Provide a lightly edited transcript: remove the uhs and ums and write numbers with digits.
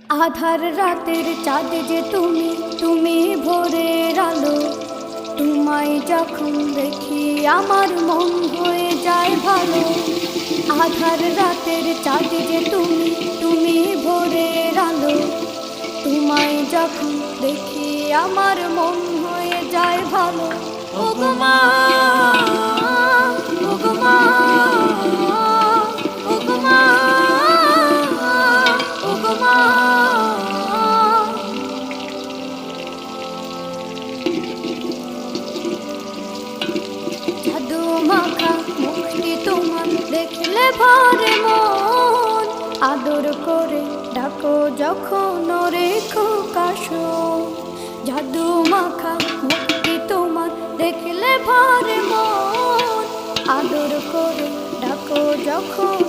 আধার রাতের চাঁদ যে তুমি, তুমি ভোরের আলো। তোমায় যখন দেখি আমার মন হয়ে যায় ভালো। আধার রাতের চাঁদ যে তুমি, তুমি ভোরের আলো। তোমায় যখন দেখি আমার মন হয়ে যায় ভালো। ও গো মা, ও গো মা, ও গো মা, ও গো মা। জাদু মাখা মুখটি তোমার দেখলে ভরে মন। আদর করে ডাকো যখন রেখো কাশো। জাদু মাখা মুখটি তোমার দেখলে ভরে মন। আদর করে ডাকো যখন